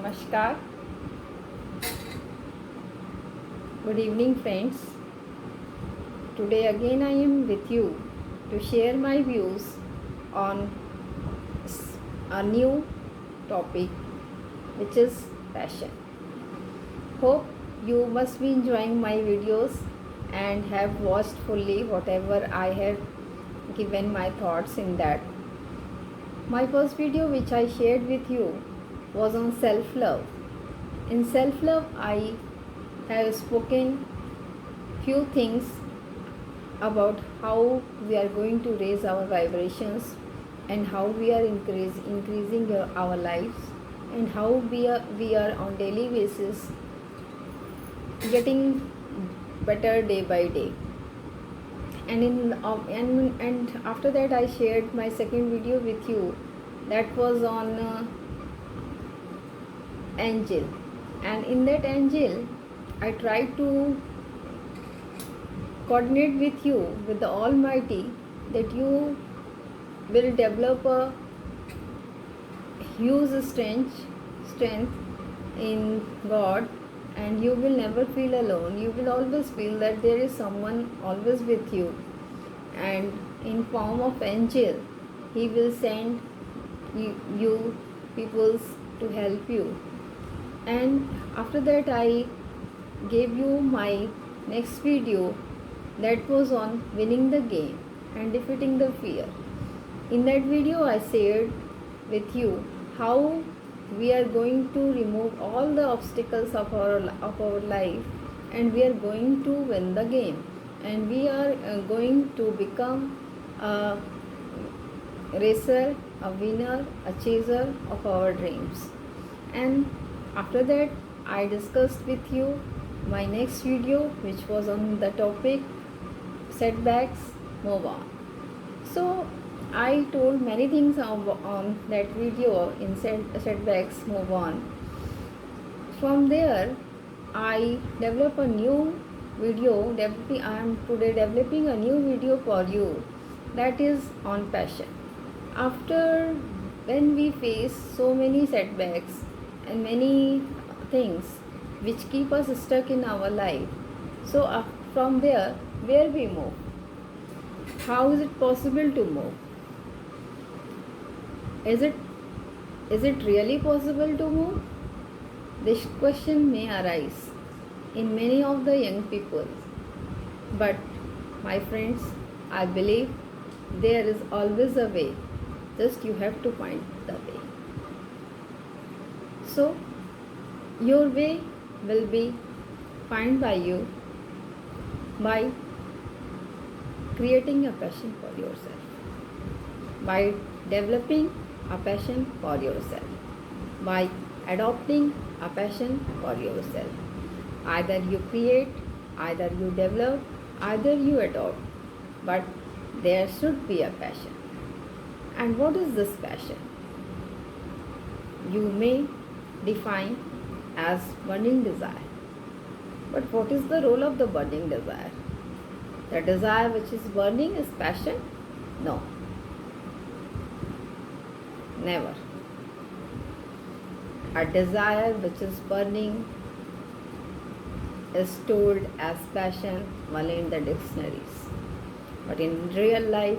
Namaskar. Good evening, friends. Today again I am with you to share my views on a new topic, which is passion. Hope you must be enjoying my videos and have watched fully whatever I have given my thoughts in that. My first video which I shared with you was on self-love. In self-love, I have spoken few things about how we are going to raise our vibrations and how we are increasing our lives and how we are on daily basis getting better day by day. And after that I shared my second video with you that was on angel, and in that angel I tried to coordinate with you with the Almighty that you will develop a huge strength in God, and you will never feel alone. You will always feel that there is someone always with you, and in form of angel he will send you peoples to help you. And after that I gave you my next video that was on winning the game and defeating the fear. In that video I shared with you how we are going to remove all the obstacles of our life, and we are going to win the game, and we are going to become a racer, a winner, a chaser of our dreams. And after that I discussed with you my next video which was on the topic setbacks, move on. So I told many things on that video in setbacks, move on. From there I develop a new video. I am today developing a new video for you that is on passion. After when we face so many setbacks and many things which keep us stuck in our life, so from there where we move, how is it possible to move? Is it really possible to move? This question may arise in many of the young people, but my friends, I believe there is always a way, just you have to find the way. So your way will be found by you by creating a passion for yourself, by developing a passion for yourself, by adopting a passion for yourself. Either you create, either you develop, either you adopt, but there should be a passion. And what is this passion? You may define as burning desire. But what is the role of the burning desire? The desire which is burning is passion? No. Never. A desire which is burning is told as passion only in the dictionaries. But in real life,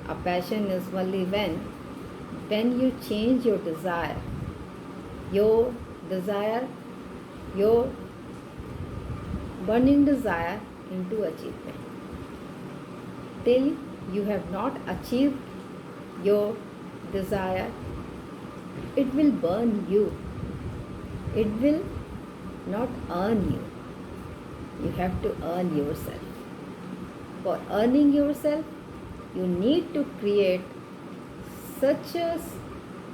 a passion is only when you change your desire, your burning desire into achievement. Till you have not achieved your desire, it will burn you. It will not earn you. You have to earn yourself. For earning yourself, you need to create such a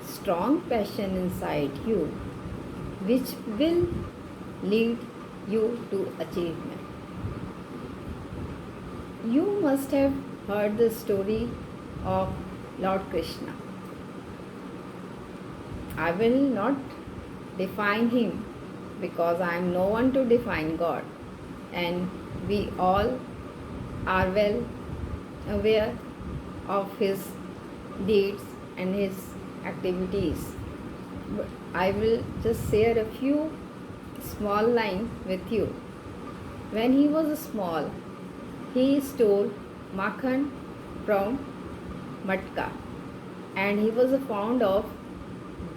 strong passion inside you which will lead you to achievement. You must have heard the story of Lord Krishna. I will not define him because I am no one to define God, and we all are well aware of his deeds and his activities. But I will just share a few small lines with you. When he was small, he stole makhan from matka, and he was fond of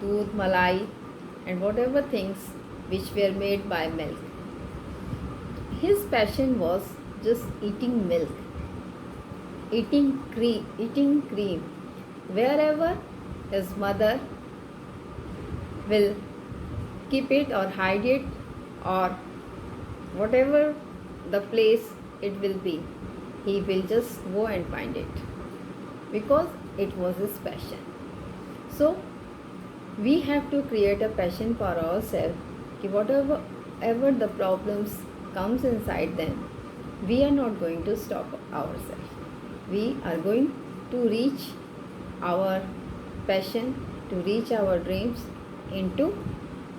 doodh, malai, and whatever things which were made by milk. His passion was just eating milk, eating cream. Wherever his mother will keep it or hide it, or whatever the place it will be, he will just go and find it because it was his passion. So we have to create a passion for ourselves. Whatever ever the problems comes inside them, we are not going to stop ourselves. We are going to reach our passion, to reach our dreams into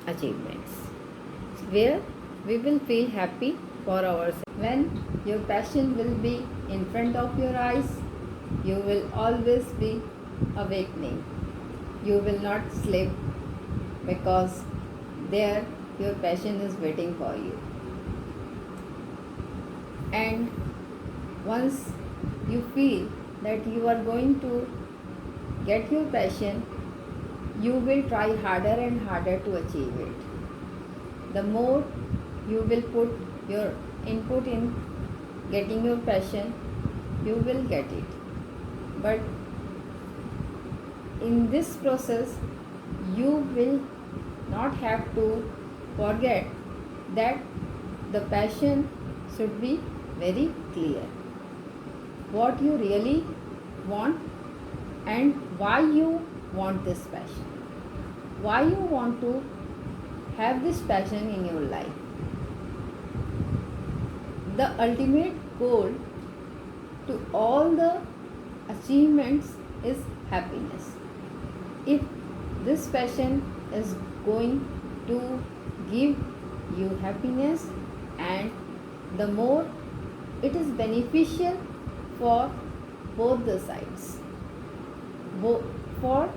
achievements, where we will feel happy for ourselves. When your passion will be in front of your eyes, you will always be awakening. You will not sleep because there your passion is waiting for you. And once you feel that you are going to get your passion, you will try harder and harder to achieve it. The more you will put your input in getting your passion, you will get it. But in this process, you will not have to forget that the passion should be very clear. What you really want and why you want this passion. Why you want to have this passion in your life. The ultimate goal to all the achievements is happiness. If this passion is going to give you happiness, and the more it is beneficial for both the sides, for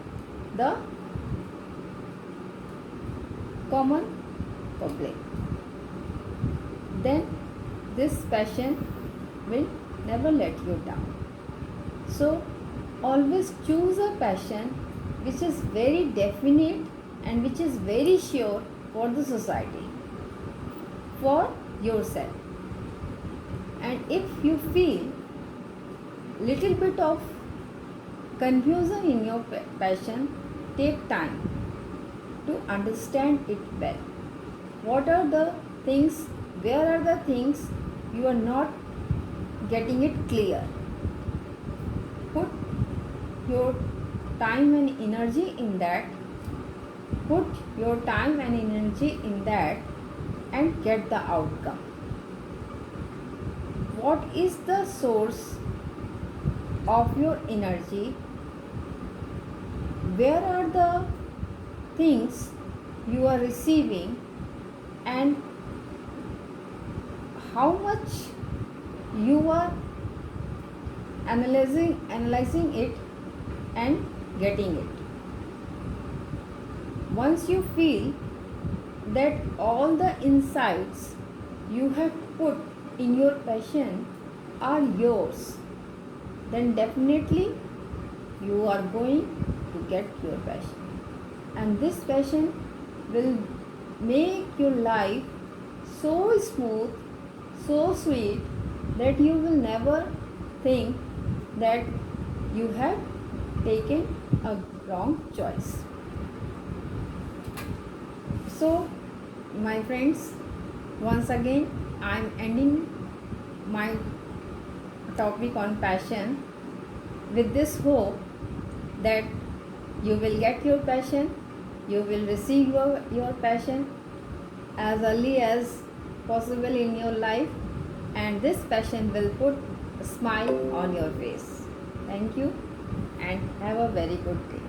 the common public, then this passion will never let you down. So always choose a passion which is very definite and which is very sure for the society, for yourself. And if you feel little bit of confusion in your passion, take time to understand it well. What are the things, where are the things you are not getting it clear? Put your time and energy in that. Put your time and energy in that and get the outcome. What is the source of your energy? Where are the things you are receiving, and how much you are analyzing it and getting it. Once you feel that all the insights you have put in your passion are yours, then definitely you are going to get your passion. And this passion will make your life so smooth, so sweet, that you will never think that you have taken a wrong choice. So, my friends, once again I am ending my topic on passion with this hope that you will get your passion, you will receive your passion as early as possible in your life, and this passion will put a smile on your face. Thank you and have a very good day.